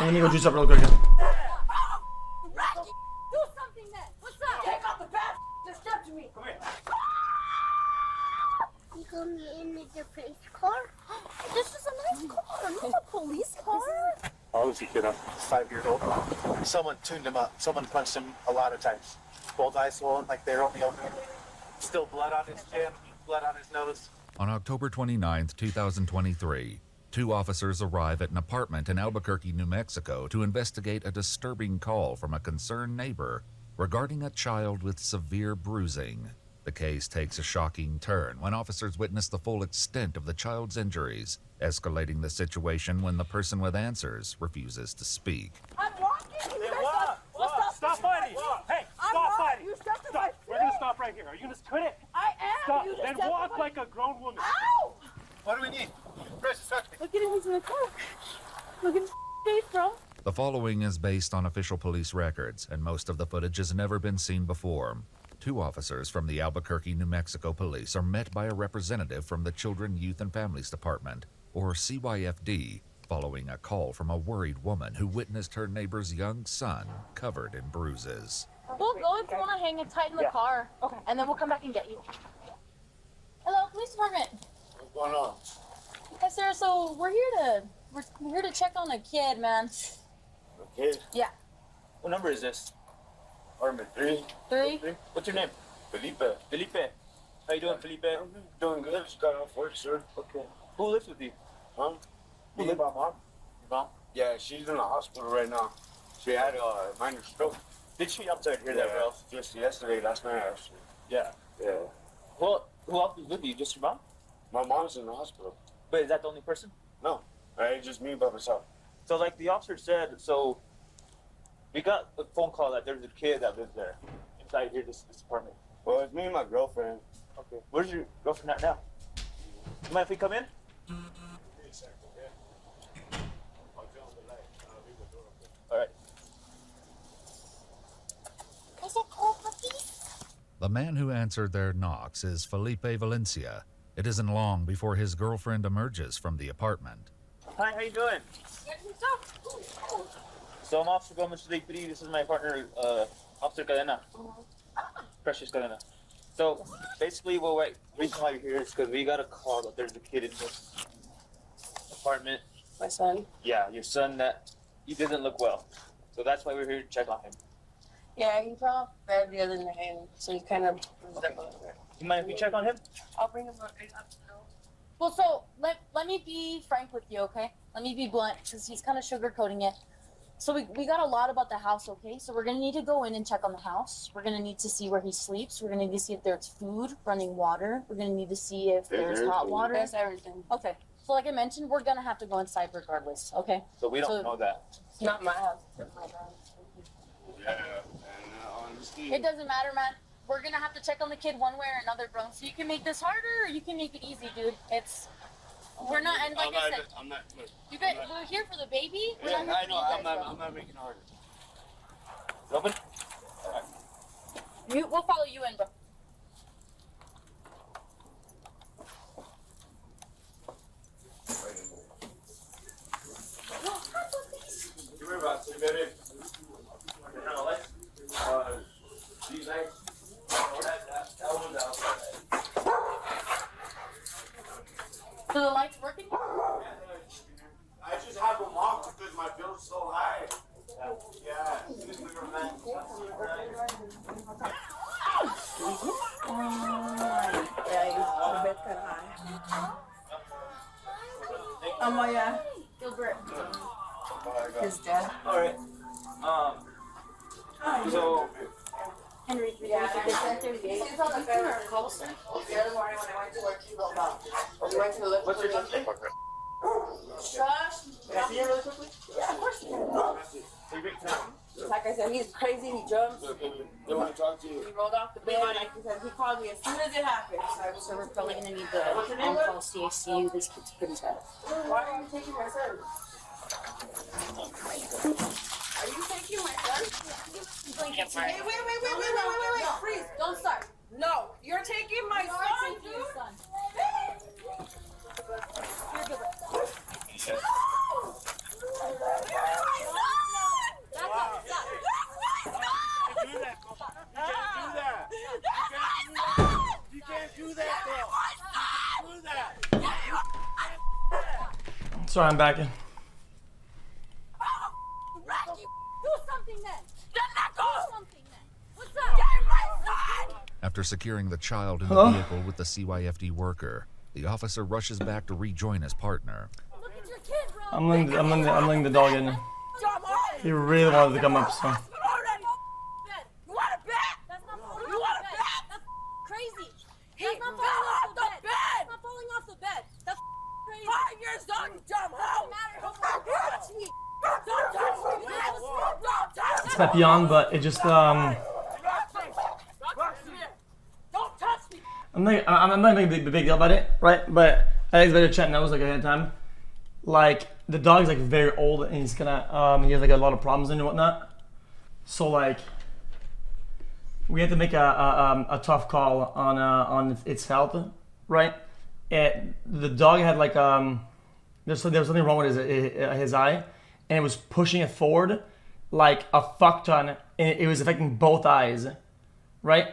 Let me go juice up real quick. Do something then. What's up? Take off the bat. Just step to me. Come here. You come in the police car? This is a nice car, not a police car. How old is he, kid? 5 years old. Someone tuned him up. Someone punched him a lot of times. Both eyes swollen, like they're only open. Still blood on his chin, blood on his nose. On October 29th, 2023, 2 officers arrive at an apartment in Albuquerque, New Mexico to investigate a disturbing call from a concerned neighbor regarding a child with severe bruising. The case takes a shocking turn when officers witness the full extent of the child's injuries, escalating the situation when the person with answers refuses to speak. I'm walking. You guys Stop fighting. Hey, stop fighting. You stepped in my face. We're going to stop right here. Are you going to quit it? I am. Stop. You just Then stepped walk in my... like a grown woman. Ow! What do we need? Precious, touch me. Look at him, he's in the car. Look at his face, bro. The following is based on official police records, and most of the footage has never been seen before. 2 officers from the Albuquerque, New Mexico police are met by a representative from the Children, Youth, and Families Department, or CYFD, following a call from a worried woman who witnessed her neighbor's young son covered in bruises. We'll go if you want to hang it tight in the car. Okay. And then we'll come back and get you. Hello, police department. What's going on? Hey, sir, so we're here to check on a kid, man. Okay. Yeah. What number is this? Apartment 3. 3? What's your name? Felipe. Felipe. How you doing, Felipe? I'm doing good. Just got off work, sir. Okay. Who lives with you? Huh? Who Me and lives? my mom. Your mom? Yeah, she's in the hospital right now. She had a minor stroke. Did she? I'm sorry to hear that, bro. Just yesterday, last night, actually. Yeah. Yeah. Well, who else is with you? Just your mom? My mom's in the hospital. But is that the only person? No. It's just me by myself. So like the officer said, so we got a phone call that there's a kid that lives there inside here, this apartment. Well, it's me and my girlfriend. Okay. Where's your girlfriend at now? You mind if we come in? All right. Is it cold puppies? The man who answered their knocks is Felipe Valencia. It isn't long before his girlfriend emerges from the apartment. Hi, how you doing? So I'm Officer Gomez Felipe. This is my partner, Officer Cadena. Precious Cadena. So basically, the reason why you're here is because we got a call that there's a kid in this apartment. My son? Yeah, your son he doesn't look well. So that's why we're here to check on him. Yeah, he fell off bed the other night, so he kind of bruised up a little bit. You mind if we check on him? I'll bring him up. Well, so let me be frank with you, okay? Let me be blunt, because he's kind of sugarcoating it. So we got a lot about the house, okay? So we're going to need to go in and check on the house. We're going to need to see where he sleeps. We're going to need to see if there's food, running water. We're going to need to see if there's hot water. There's everything. Okay. So like I mentioned, we're going to have to go inside regardless, okay? So we don't know that. It's not my house. It's my house. Yeah, and honestly, It doesn't matter, man. We're going to have to check on the kid one way or another, bro. So you can make this harder or you can make it easy, dude. We're not, and like I said, I'm not. Look, you guys, we're here for the baby. We're yeah, not I here know. for you guys, bro. I'm not making it harder. Open? We'll follow you in, bro. Give me about 2 minutes. These nights. That one's outside. So the light's working? I just have them off because my bill's so high. Yeah. Yeah, he's a bit kind of high. Yeah. Gilbert. His dad. All right. So Henry, Yeah, he's on the phone or call center. The other morning when I went to work, he rolled up. We went to look what's for your son's name? Josh. Can I see him really quickly? Yeah, of course. So you big time. Like I said, he's crazy. He jumps. They want to talk to you. He rolled off the bed. Like I said, he called me as soon as it happened. So we're probably gonna need the on-call CACU. This kid's pretty bad. Why are you taking my son? Are you taking my son? Wait. Freeze! Don't start. No, you're taking my son, dude. Your son. Here, Gilbert. Sorry, I'm back. Do something then. Then let go. Do something then. What's up? Get my son. After securing the child in the Hello? vehicle with the CYFD worker, the officer rushes back to rejoin his partner. Look at your kid, bro. I'm letting the dog in. He really wanted to come up, so. You want a bed? That's not falling You off want the a bed. bed? That's crazy. He That's not fell falling off off the the bed. bed. That's not falling off the bed. That's crazy. 5 years old, you dumb hoe! Don't Don't touch me! Don't touch me, man! Don't touch It's me! not beyond, but it just Don't touch me! I'm not making a big deal about it, right? But I think it's better to chat knows like ahead of time. Like the dog's like very old and he's gonna he has like a lot of problems and whatnot. So like we had to make a tough call on its health, right? The dog had like there was something wrong with his eye, and it was pushing it forward like a fuck ton, and it was affecting both eyes, right?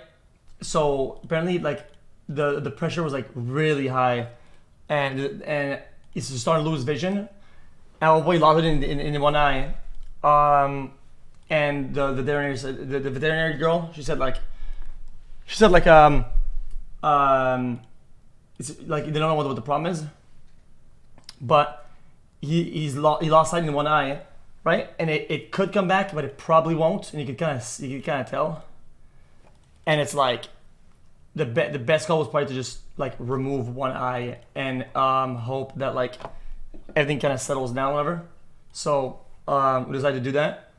So apparently like the pressure was like really high, and it's starting to lose vision. And our boy lost it in one eye. And the veterinary girl, she said like it's like they don't know what the problem is, but he lost sight in one eye, right? And it could come back, but it probably won't, and you can kind of tell. And it's like the best call was probably to just like remove one eye and hope that like everything kind of settles down, whatever. So we decided to do that,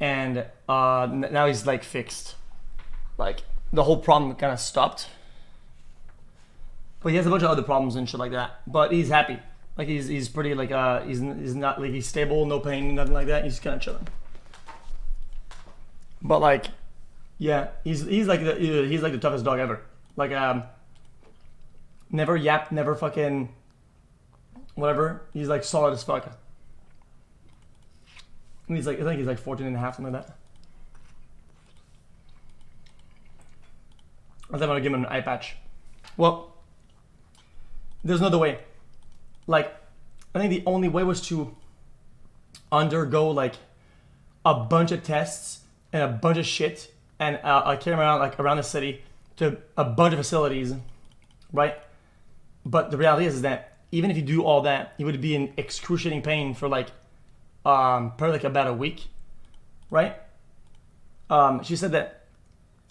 and now he's like fixed. Like the whole problem kind of stopped, but he has a bunch of other problems and shit like that. But he's happy. Like he's pretty like he's not like he's stable, no pain, nothing like that. He's kind of chilling. But like, yeah, he's like the toughest dog ever. Like never yapped, never fucking whatever. He's like solid as fuck. And I think he's like 14 and a half, something like that. I think I'm gonna give him an eye patch. Well, there's no other way. Like, I think the only way was to undergo like a bunch of tests and a bunch of shit, and I came around like around the city to a bunch of facilities, right? But the reality is that even if you do all that, you would be in excruciating pain for like probably like about a week, right? She said that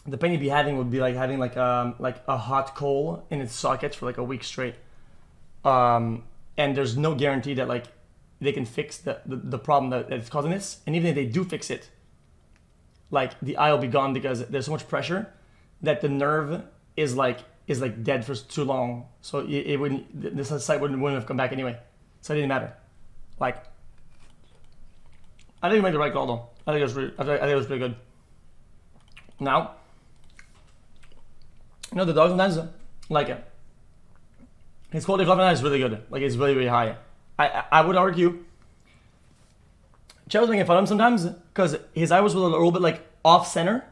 the pain you'd be having would be like having like a hot coal in its sockets for like a week straight. And there's no guarantee that like they can fix the problem that's causing this. And even if they do fix it, like the eye will be gone because there's so much pressure that the nerve is like dead for too long. So it wouldn't, this sight wouldn't have come back anyway. So it didn't matter. Like, I think we made the right call though. I think it was pretty good. Now, you know, the dog sometimes like it. His quality of life is really good. Like it's really, really high. I would argue Chad was making fun of him sometimes because his eye was a little bit like off center.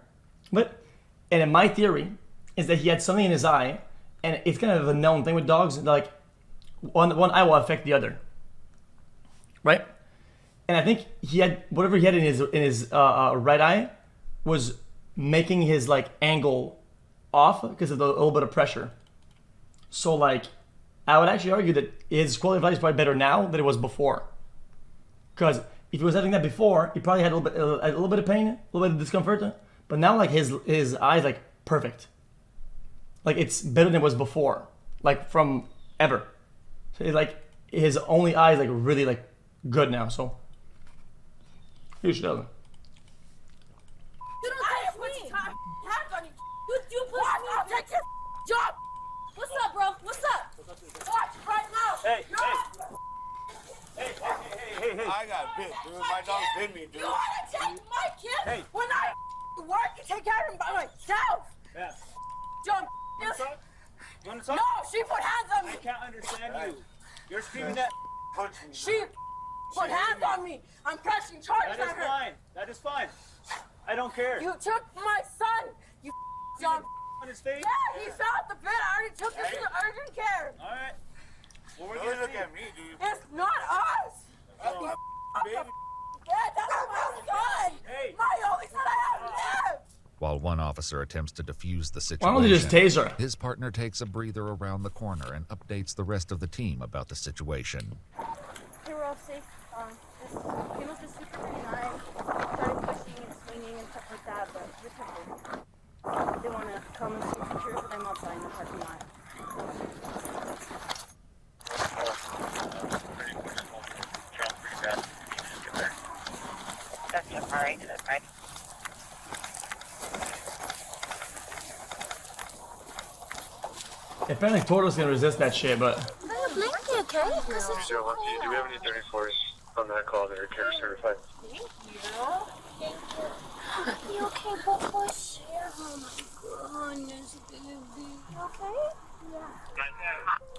But and in my theory is that he had something in his eye, and it's kind of a known thing with dogs. Like one eye will affect the other, right? And I think he had whatever he had in his right eye was making his like angle off because of the little bit of pressure. So like, I would actually argue that his quality of life is probably better now than it was before. Because if he was having that before, he probably had a little bit of pain, a little bit of discomfort. But now like his eye is like perfect. Like it's better than it was before, like from ever. So it's like his only eye is like really like good now. So you should have. You don't touch me. Hands on you! You push Watch, me. I'll take your job! What's up, bro? What's up? Watch right now! Hey, You're- hey. I got bit, dude. My dog bit me, dude. You wanna take my kid? Hey. When I work and take care of him by myself! Yeah. Dumb You wanna talk? You wanna talk? No, she put hands on me! I can't understand you. You're screaming that. Punch me. She put hands on me! I'm pressing charges That is on her! fine. That is fine. I don't care. You took my son! You dumb. On his face? Yeah, he fell out the bed. I already took him to the urgent care. Alright. Well, we're Don't gonna look see. at me, dude. It's not us. That's my baby. Dad, that's my son. Hey. My only son I have left. While one officer attempts to defuse the Why don't they just situation, tase her? his partner takes a breather around the corner and updates the rest of the team about the situation. Hey, we're all safe. Just came up to Super 39, started pushing and swinging and stuff like that, but we're cool. They want to come and see pictures of them outside in the parking lot. That's alright, that's fine. Apparently Toro's gonna resist that shit, but Blinky, okay? Because it's Do we have any 34s on that call that are care certified? Thank you. You okay, Bubbles? Oh my goodness, baby. You okay?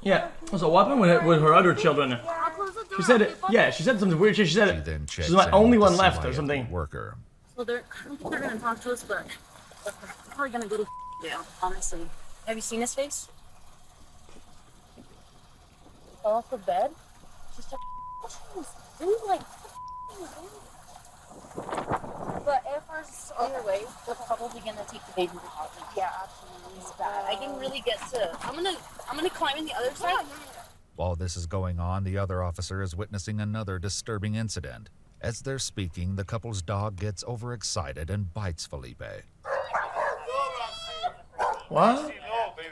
yeah. Also, what happened with her other children? I'll close the door. She said, okay, Bubbles? yeah, she said something weird shit. She She said then checks she's my in only with one the left or Somalia something. worker. So I don't think they're going to talk to us, but they're probably going to go to jail, honestly. Have you seen his face? Fell off the bed? Just dude, like, but AFR's on their way. They're probably gonna take the baby without me. Yeah, absolutely. It's bad. I didn't really get to. I'm gonna climb in the other side. While this is going on, the other officer is witnessing another disturbing incident. As they're speaking, the couple's dog gets overexcited and bites Felipe. What? No, baby.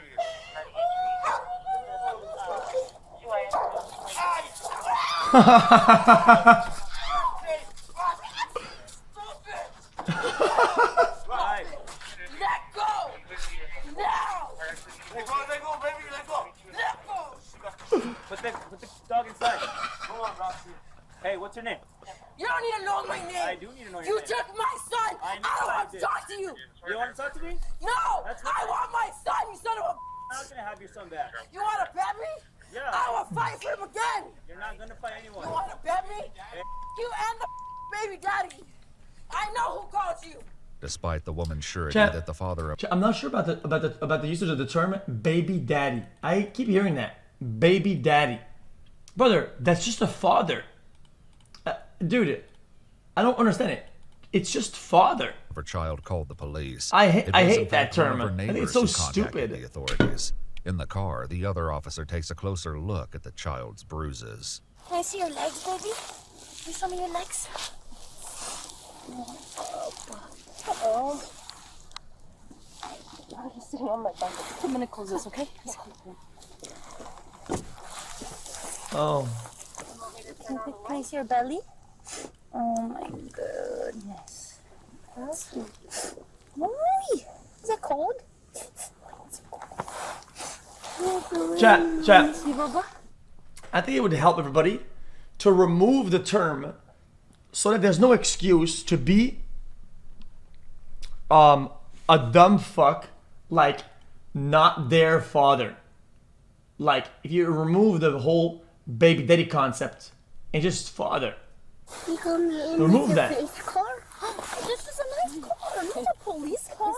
Right. Let go. Now. Let go, baby, let go. Let go. Put the dog inside. Come on, Roxy. Hey, what's your name? You don't need to know my name. I do need to know your You name. took my son. I I know don't I want to did. talk to you. You don't want to talk to me? No. That's I fine. want my son. You son of a. I'm not gonna have your son back. You want to bet me? Yeah. I will fight for him again. You're not gonna fight anyone. You want to bet me? You and the baby daddy. I know who called you. Despite the woman's surety Chat. that the father of I'm not sure about the usage of the term baby daddy. I keep hearing that. Baby daddy. Brother, that's just a father. Dude, I don't understand it. It's just father. her child called the police. I It hate was, in that fact, one term. of her I think neighbors it's so who contacted stupid. the authorities. In the car, the other officer takes a closer look at the child's bruises. Can I see your legs, baby? Can you show me your legs? Oh. He's sitting on my bed. I'm gonna close this, okay? Oh. Can I see your belly? Oh my goodness. Why? Is it cold? Chat. I think it would help everybody to remove the term so that there's no excuse to be a dumb fuck, like not their father. Like if you remove the whole baby daddy concept and just father. You got me in Remove with that. your police car? This is a nice car, not a police car.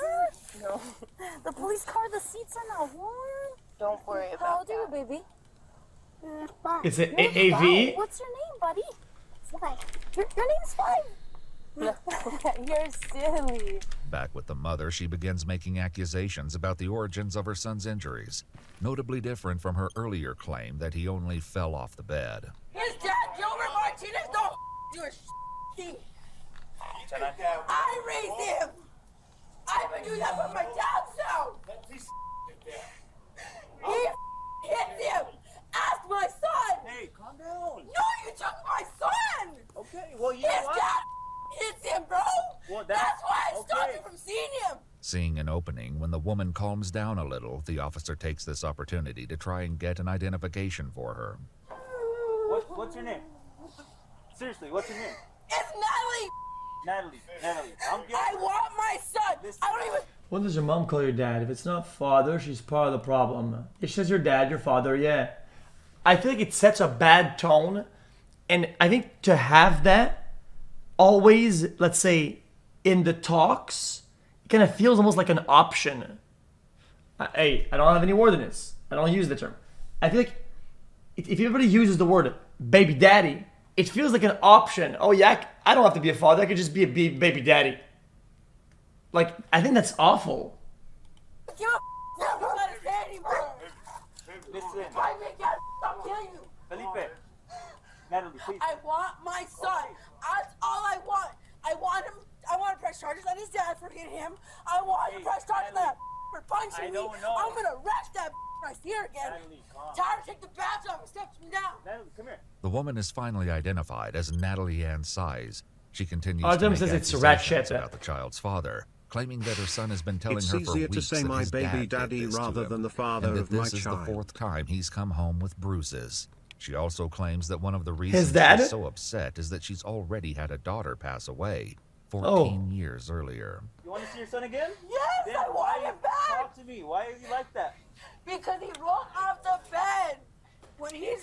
No. The police car, the seats are not warm. Don't worry How about old are you, that. baby? It's an AAV. What's your name, buddy? Five. Your name's Five. You're silly. Back with the mother, she begins making accusations about the origins of her son's injuries, notably different from her earlier claim that he only fell off the bed. His dad, Gilbert Martinez, don't you a thing. I raised him. I've been doing that from my dad's house. He hits him. Ask my son. Hey, calm down. No, you took my son. Okay, well, you His know what? dad hits him, bro. Well, That's why I stopped okay. him from seeing him. Seeing an opening, when the woman calms down a little, the officer takes this opportunity to try and get an identification for her. What's your name? Seriously, what's your name? It's Natalie. Natalie. I want my son. I don't even. What does your mom call your dad? If it's not father, she's part of the problem. If she says your dad, your father, yeah. I feel like it sets a bad tone. And I think to have that always, let's say, in the talks, it kind of feels almost like an option. Hey, I don't have any word in this. I don't use the term. I feel like if everybody uses the word baby daddy, it feels like an option. Oh yeah, I don't have to be a father. I could just be a baby daddy. Like, I think that's awful. Give a I'm not gonna say anymore. Listen. I make that I'll kill you. Felipe. Natalie, please. I want my son. That's all I want. I want him. I want to press charges on his dad for hitting him. I want to press charges on that for punching me. don't know. I'm gonna arrest that when I see her again. Natalie, calm. Try to take the badge off and steps me down. Natalie, come here. The woman is finally identified as Natalie Ann Size. She continues Oh, to Jim make says it's rat accusations shit. about the child's father, claiming that her son has been telling It's her for easier to weeks say that my his baby dad did daddy this to rather him, than the father and that of my this is child. the 4th time he's come home with bruises. She also claims that one of the reasons dad? she's so upset is that she's already had a daughter pass away 14 years earlier. You want to see your son again? Yes, Then I want him back. Talk to me. Why is he like that? Because he rolled off the bed. When he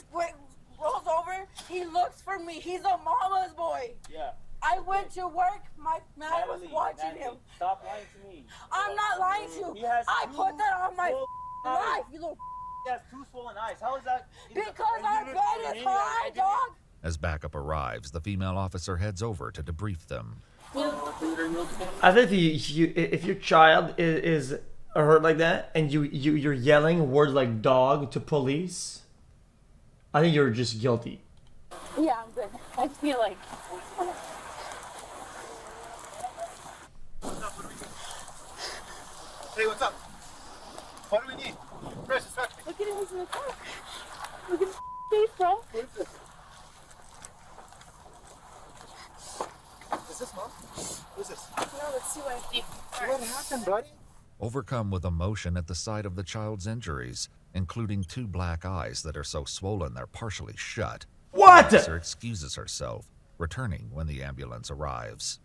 rolls over, he looks for me. He's a mama's boy. Yeah. I went to work. My man was watching him. Stop lying to me. I'm not lying to He you. has I two put that on my swollen life, eyes. you little. He has 2 swollen eyes. How is that? Because our bed is high, dog. As backup arrives, the female officer heads over to debrief them. I think if your child is hurt like that and you're yelling words like dog to police, I think you're just guilty. Yeah, I'm good. I feel like. Hey, what's up? What do we need? Precious, touch me. Look at him, he's in the car. Look at his face, bro. What is this? Is this mom? What is this? No, let's see what I think. What happened, buddy? Overcome with emotion at the sight of the child's injuries, including 2 black eyes that are so swollen they're partially shut, What? the officer excuses herself, returning when the ambulance arrives.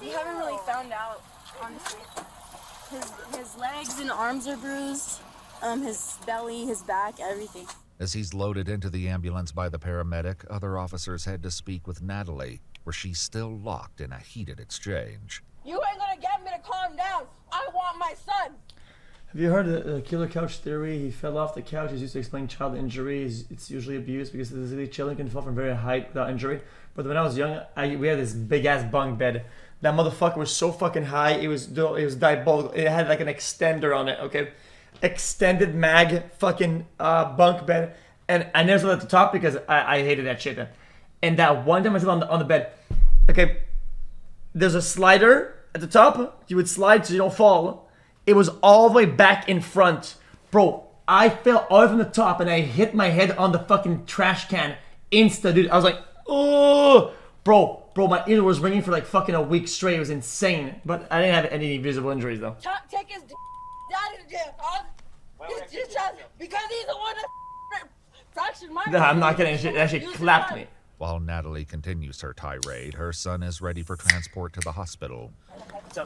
We haven't really found out, honestly. His legs and arms are bruised. His belly, his back, everything. As he's loaded into the ambulance by the paramedic, other officers head to speak with Natalie, where she's still locked in a heated exchange. You ain't gonna get me to calm down. I want my son. Have you heard the killer couch theory? He fell off the couch. It's used to explain child injuries. It's usually abuse because the children can fall from very high without injury. But when I was young, we had this big ass bunk bed. That motherfucker was so fucking high. It was diabolical. It had like an extender on it. Okay, extended mag fucking bunk bed. And I never slept at the top because I hated that shit. And that one time I slept on the bed. Okay, there's a slider at the top. You would slide so you don't fall. It was all the way back in front. Bro, I fell all the way from the top and I hit my head on the fucking trash can. Insta, dude. I was like, oh, bro, my ear was ringing for like fucking a week straight. It was insane. But I didn't have any visible injuries though. Take his daddy to jail, dog. Because he's the one that fractured my. Nah, I'm not kidding. That shit clapped me. While Natalie continues her tirade, her son is ready for transport to the hospital.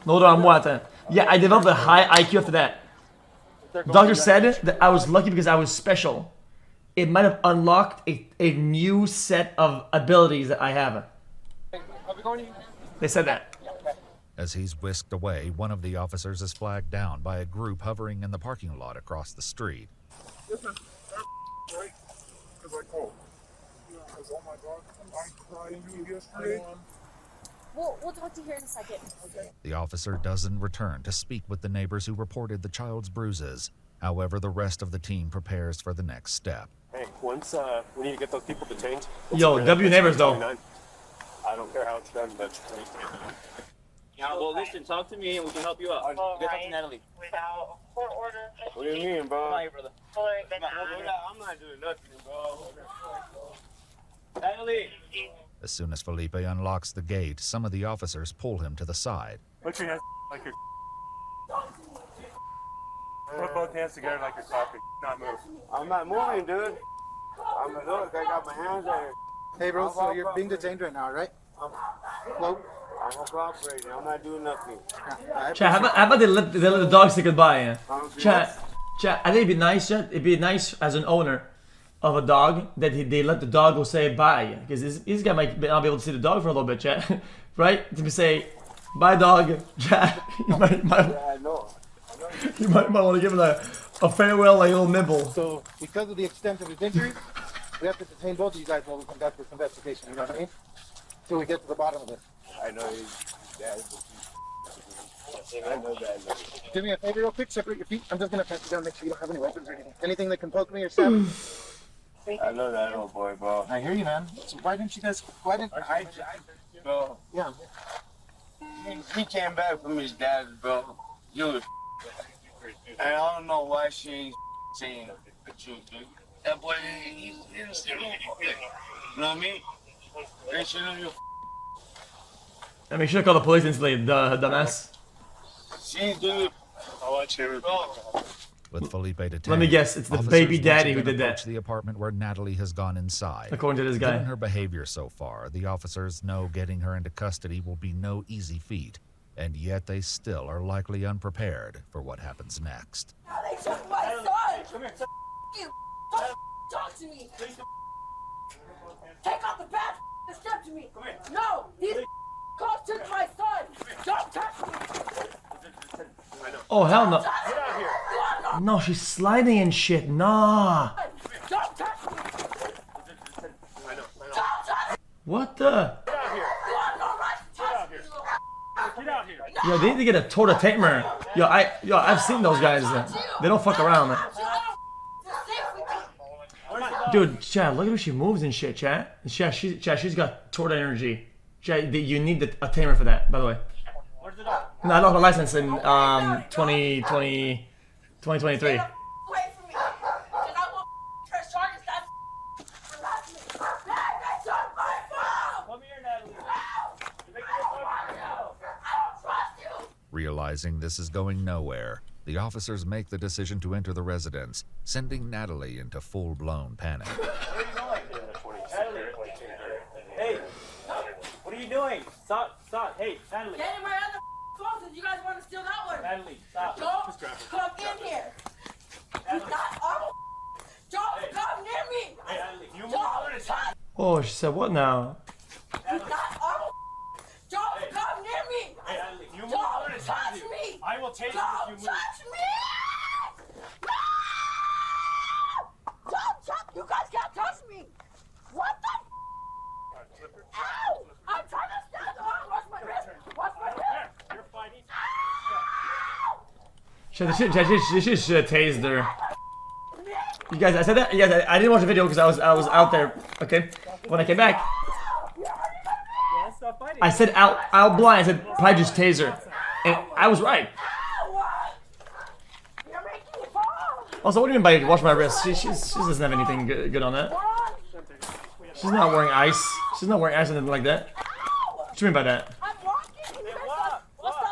Hold on, what? Yeah, I developed a high IQ after that. Doctor said that I was lucky because I was special. It might have unlocked a new set of abilities that I have. They said that. As he's whisked away, one of the officers is flagged down by a group hovering in the parking lot across the street. We'll talk to you here in a second. The officer doesn't return to speak with the neighbors who reported the child's bruises. However, the rest of the team prepares for the next step. Hey, once we need to get those people detained. Yo, W neighbors though. I don't care how it's done, but Yeah, well, listen, talk to me and we can help you out. You gotta talk to Natalie. Without court order. what do you mean, bro? Come on here, brother. I'm not doing nothing, bro. Natalie! As soon as Felipe unlocks the gate, some of the officers pull him to the side. Put your hands like you're. Put both hands together like you're talking. Not move. I'm not moving, dude. I'm a look. I got my hands there. Hey, bro, so you're being detained right now, right? Hello? I'm cooperating. I'm not doing nothing. Chat, how about they let the dog say goodbye? Yeah? Chat, I think it'd be nice. Chat, it'd be nice as an owner of a dog that they let the dog go say bye, because this guy might not be able to see the dog for a little bit, chat. Right? To say, Bye, dog. Yeah, you might I know. want to give it a farewell, like, little nibble. So, because of the extent of his injuries, we have to detain both of you guys while we conduct this investigation. You know what I mean? Till we get to the bottom of it. I know his dad. I know that. Do me a favor real quick, separate your feet. I'm just gonna pat you down, make sure you don't have any weapons or anything. Anything that can poke me or stab me. I know that old boy, bro. I hear you, man. So why didn't Bro, yeah. he came back from his dad, bro. Dude. And I don't know why she ain't saying the truth, dude. That boy, he's innocent. You know what I mean? They shouldn't have. I mean, should have called the police instantly, dumbass. She, dude. I'll watch him. With Felipe detained, Let me guess, it's the officers baby once daddy who again did that. approach the apartment where Natalie has gone inside. According to this guy. Given her behavior so far, the officers know getting her into custody will be no easy feat, and yet they still are likely unprepared for what happens next. Now they took my son! Come here. You talk to me! Take off the badge and step to me! Come here. No! These cops took my son! Don't touch me! Oh, hell no. Get out here! No, she's sliding and shit. Nah. Don't touch me! Don't touch me! What the? You have no right to touch me! Get out here. Yo, they need to get a torta tamer. Yo, I've seen those guys. They don't fuck around, man. Dude, Chad, look at how she moves and shit, Chad. Chad, she's got torta energy. Chad, you need a tamer for that, by the way. Where's the dog? No, I lost my license in 2023. Away from me! Because I won't press charges. That's harassment. That's not my fault! Come here, Natalie. I don't trust you! Realizing this is going nowhere, the officers make the decision to enter the residence, sending Natalie into full-blown panic. Hey, what are you doing? Stop. Hey, Natalie. Get in my other phone since you guys want to steal that one. Natalie, stop. Don't come in here. Don't come near me. Hey, Natalie, you move. Don't touch. Oh, she said what now? Don't come near me. Hey, Natalie, you move. Don't touch me. I will take you if you Don't move. touch me. No! Don't touch. You guys can't touch me. What the? Ow! I'm trying to stand on. Watch my wrist. Watch my wrist. You're fighting. They should have tased her. You guys, I said that. You guys, I didn't watch the video because I was out there. Okay, when I came back, Stop fighting. I said out blind. I said probably just taser, and I was right. You're making me fall. Also, what do you mean by watch my wrist? She doesn't have anything good on that. She's not wearing ice. She's not wearing ice or anything like that. What do you mean by that? I'm walking.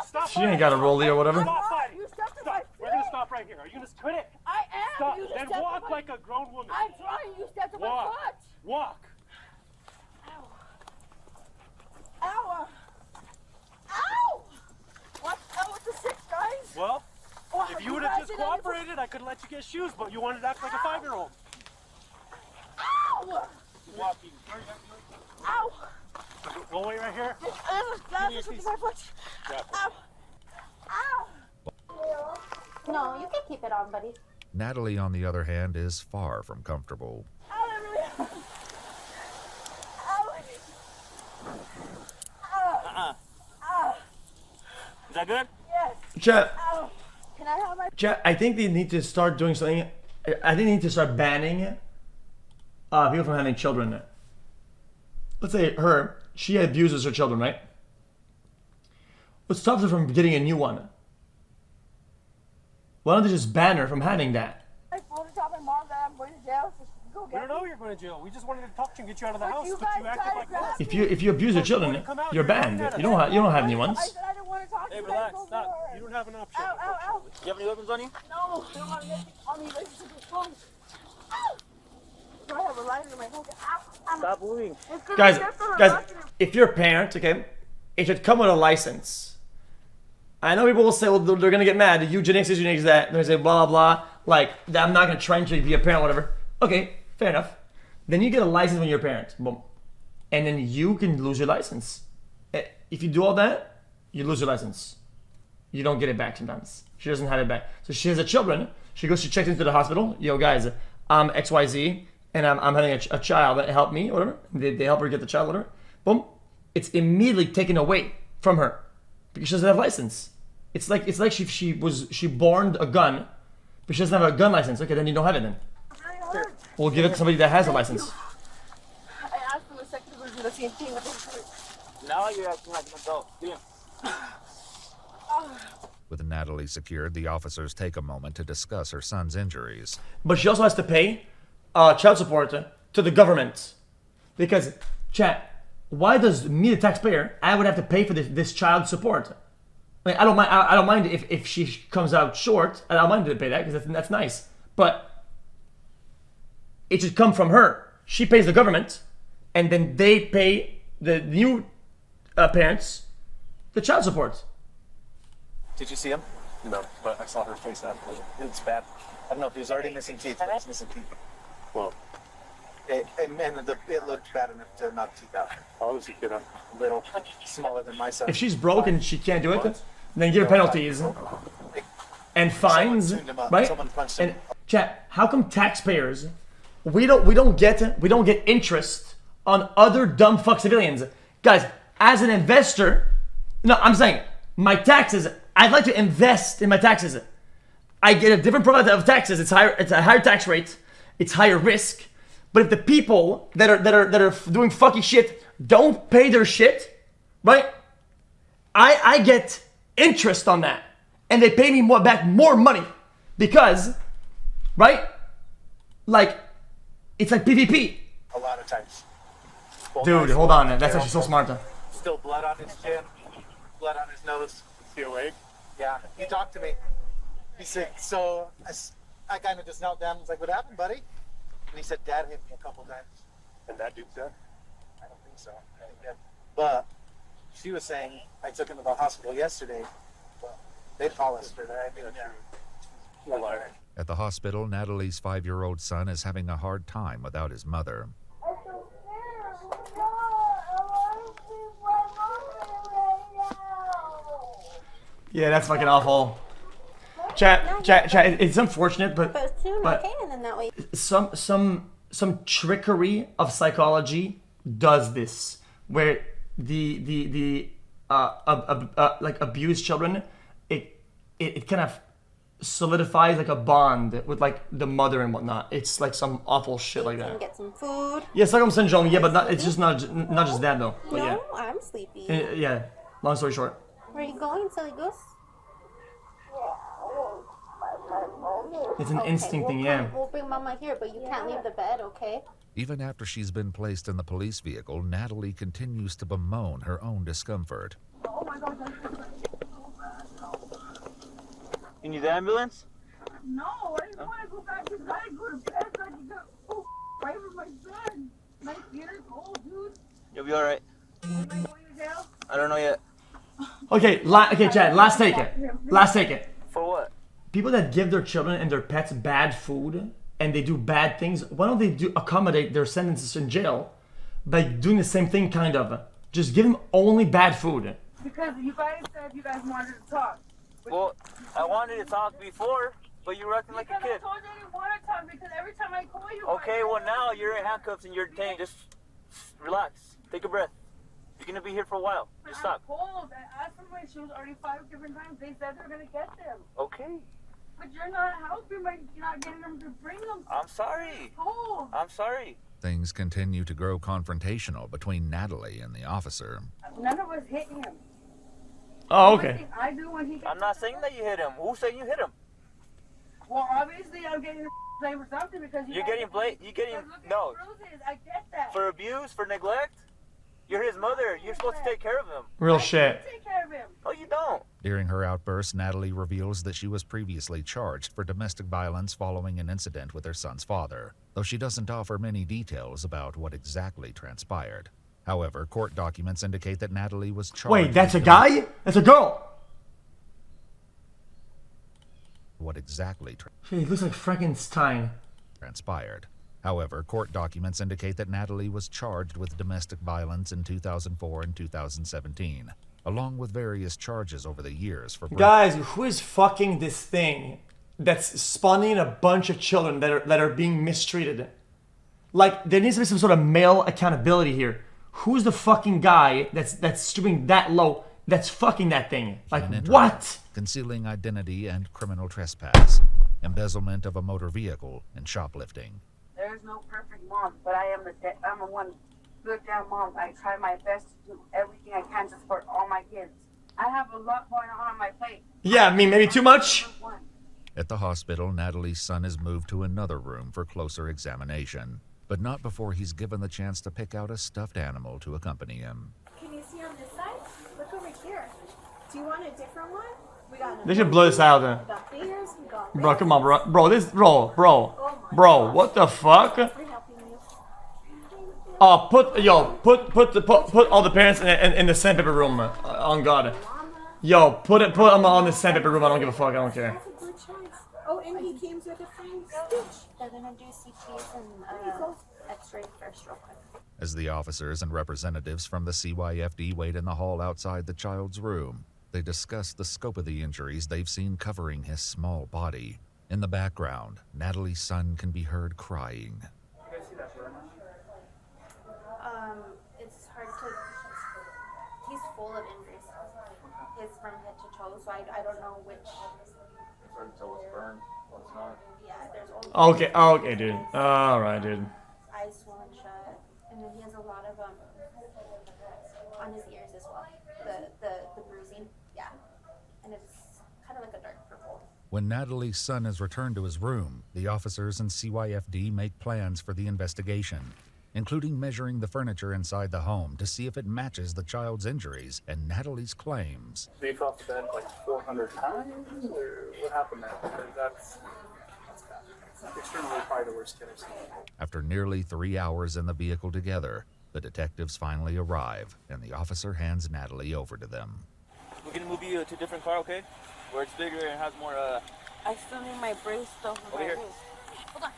Stop She ain't got a rollie or whatever. Stop fighting. You stepped in my We're gonna stop right here. Are you gonna quit it? I am. Stop. You just Then stepped walk in my... like a grown woman. I'm trying. You stepped in my Walk. foot. Walk. Ow. Ow. What? Oh, with the 6 guys? Well, Oh, if you would have guys just didn't even- cooperated, I could let you get shoes, but you wanted to act like a 5-year-old. Ow. Walking. Ow. Go away right here. There's glasses with my foot. Ow. Ow. No, you can keep it on, buddy. Natalie, on the other hand, is far from comfortable. Ow. Ow. Ow. Is that good? Yes. Chat, Ow. Can I have my... chat. I think they need to start doing something. I think they need to start banning people from having children. Let's say she abuses her children, right? What stops her from getting a new one? Why don't they just ban her from having that? I told my mom that I'm going to jail, so she can go We get don't know you're going to jail. We just wanted to talk to you and get you out of the But house, you but you guys acted tried like to grab this. If you abuse your children, you're banned. You don't have new ones. I said I didn't want to talk to Hey, you relax. guys Stop. before. You don't have an option. Ow, ow, ow. You have any weapons on you? No, I don't want anything on me. Like, this is phone. Ow. Do I have a lighter in my pocket? Ow, ow. Stop moving. It's 'cause I Guys, stepped on a guys, rocket. if you're a parent, okay, it should come with a license. I know people will say, well, they're gonna get mad. Eugenics is eugenics that. They're gonna say blah blah. Like, I'm not gonna train you to be a parent, whatever. Okay, fair enough. Then you get a license when you're a parent. Boom. And then you can lose your license. If you do all that, you lose your license. You don't get it back sometimes. She doesn't have it back. So she has a children. She checks into the hospital. Yo, guys, I'm XYZ, and I'm having a child that help me, whatever. They help her get the child, whatever. Boom. It's immediately taken away from her because she doesn't have a license. It's like she born a gun, but she doesn't have a gun license. Okay, then you don't have it then. We'll give it to somebody that has a license. I asked him a second ago to do the same thing. Now you're acting like an adult. Yeah. With Natalie secured, the officers take a moment to discuss her son's injuries. But she also has to pay child support to the government. Because, chat, why does me, the taxpayer, I would have to pay for this child support? Like, I don't mind if she comes out short. I don't mind to pay that because that's nice. But it should come from her. She pays the government, and then they pay the new parents the child support. Did you see him? No, but I saw her face after. It's bad. I don't know if he was already missing teeth, but he's missing teeth. Well, It looked bad enough to knock teeth out. how old is he, kid? A little smaller than my son. If she's broke and she can't do it, then give her penalties and fines, Someone tuned him up. right? Someone punched him. And chat, how come taxpayers we don't get interest on other dumb fuck civilians? Guys, as an investor, no, I'm saying my taxes. I'd like to invest in my taxes. I get a different profile of taxes. It's higher. It's a higher tax rate. It's higher risk. But if the people that are doing fucking shit don't pay their shit, right? I get interest on that, and they pay me more money because, right? Like, it's like PvP. A lot of times. Both Dude, eyes hold swollen. on. That's actually so smart. Still blood on his chin, blood on his nose. Is he awake? Yeah, he talked to me. He said, so I kind of just knelt down and was like, what happened, buddy? And he said, Dad hit me a couple times. And that dude's dead? I don't think so. I think that, but she was saying, I took him to the hospital yesterday. Well, they'd call us for that. I mean, yeah. At the hospital, Natalie's 5-year-old son is having a hard time without his mother. Yeah, that's fucking awful. Chat. It's unfortunate, but soon I can in that way. some trickery of psychology does this, where the like abused children, it kind of solidifies like a bond with like the mother and whatnot. It's like some awful shit like that. Get some food. Yeah, Stockholm syndrome. Yeah, but it's just not just that though. But No, yeah. I'm sleepy. Yeah. Long story short. Where are you going, silly goose? It's an instinct thing, yeah. We'll bring Mama here, but you can't leave the bed, okay? Even after she's been placed in the police vehicle, Natalie continues to bemoan her own discomfort. You need the ambulance? No, I just want to go back to bed. Go to bed so I can go right with my son. 9 years old, dude. You'll be alright. Am I going to jail? I don't know yet. Okay, Chad, last take it. For what? People that give their children and their pets bad food and they do bad things, why don't they accommodate their sentences in jail by doing the same thing, kind of? Just give them only bad food. Because you guys said you guys wanted to talk. Well, I wanted to talk before, but you were acting like a Because I kid. told you I didn't want to talk because every time I call you. Okay, well now you're in handcuffs and you're detained. Just relax. Take a breath. You're gonna be here for a while. Just stop. I'm cold. I asked for my shoes already 5 different times. They said they're gonna get them. Okay. But you're not helping by not getting them to bring them. I'm sorry. Cold. I'm sorry. Things continue to grow confrontational between Natalie and the officer. None of us hit him. Oh, One okay. thing I do when he gets I'm not saying that you hit him. Who's saying you hit him? Well, obviously I'm getting blamed for something because You're getting blamed. You getting no I get that. for abuse, for neglect. You're his mother. You're supposed to take care of him. Real shit. Take care of him. No, you don't. During her outburst, Natalie reveals that she was previously charged for domestic violence following an incident with her son's father, though she doesn't offer many details about what exactly transpired. However, court documents indicate that Natalie was charged. Wait, that's a with guy? That's a girl. what exactly Shit, he looks like Frankenstein. transpired. However, court documents indicate that Natalie was charged with domestic violence in 2004 and 2017. along with various charges over the years for Guys, who is fucking this thing that's spawning a bunch of children that are being mistreated? Like, there needs to be some sort of male accountability here. Who's the fucking guy that's stooping that low, that's fucking that thing? Like, what? Concealing identity and criminal trespass, embezzlement of a motor vehicle, and shoplifting. There's no perfect mom, but I'm a one good damn mom. I try my best to do everything I can to support all my kids. I have a lot going on my plate. Yeah, I mean, maybe too much? At the hospital, Natalie's son is moved to another room for closer examination, but not before he's given the chance to pick out a stuffed animal to accompany him. Can you see on this side? Look over here. Do you want a different one? We got They should blow this out then. We got bears, we got Bro, come on, bro. Bro, what the fuck? Oh, put all the parents in the sandpaper room. On God. Yo, put them on the sandpaper room. I don't give a fuck. I don't care. That's a good choice. Oh, and he came with a fine stitch. They're gonna do CTs and X-ray first, real quick. As the officers and representatives from the CYFD wait in the hall outside the child's room, they discuss the scope of the injuries they've seen covering his small body. In the background, Natalie's son can be heard crying. It's hard to. He's full of injuries. He's from head to toe, so I don't know which. It's hard to tell what's burned, what's not. Yeah, there's only. Okay, dude. Alright, dude. Eyes swollen shut, and then he has a lot of on his ears as well. The bruising, yeah, and it's kind of like a dark purple. When Natalie's son is returned to his room, the officers and CYFD make plans for the investigation, including measuring the furniture inside the home to see if it matches the child's injuries and Natalie's claims. Sleep off the bed like 400 times, or what happened there? Because that's extremely probably the worst kid I've seen. After nearly 3 hours in the vehicle together, the detectives finally arrive, and the officer hands Natalie over to them. We're gonna move you to a different car, okay? Where it's bigger and has more, I still need my brace though. over here. Hold on.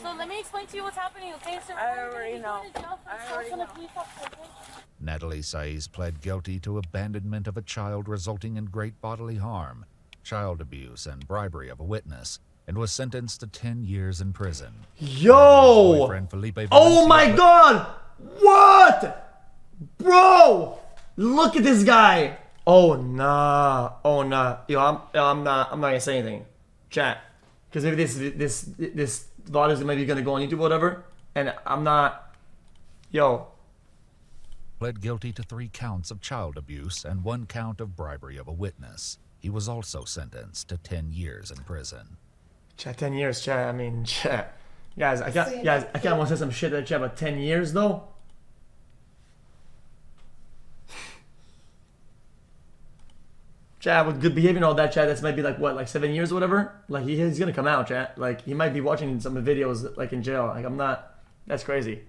So let me explain to you what's happening, okay? So I already know. Natalie Saiz pled guilty to abandonment of a child resulting in great bodily harm, child abuse, and bribery of a witness, and was sentenced to 10 years in prison. Yo! Boyfriend Felipe Oh Valencia- my God! What? Bro! Look at this guy! Oh nah. Yo, I'm not gonna say anything. Chat. Because maybe this VOD is maybe gonna go on YouTube or whatever. And I'm not. Yo. Pled guilty to 3 counts of child abuse and 1 count of bribery of a witness. He was also sentenced to 10 years in prison. Chat, 10 years, chat. I mean, chat. Guys, I kind of want to say some shit in the chat about 10 years though. Chat, with good behavior and all that, chat, that's might be like, what, like 7 years or whatever? Like, he's gonna come out, chat. Like, he might be watching some videos, like, in jail. Like, I'm not... That's crazy.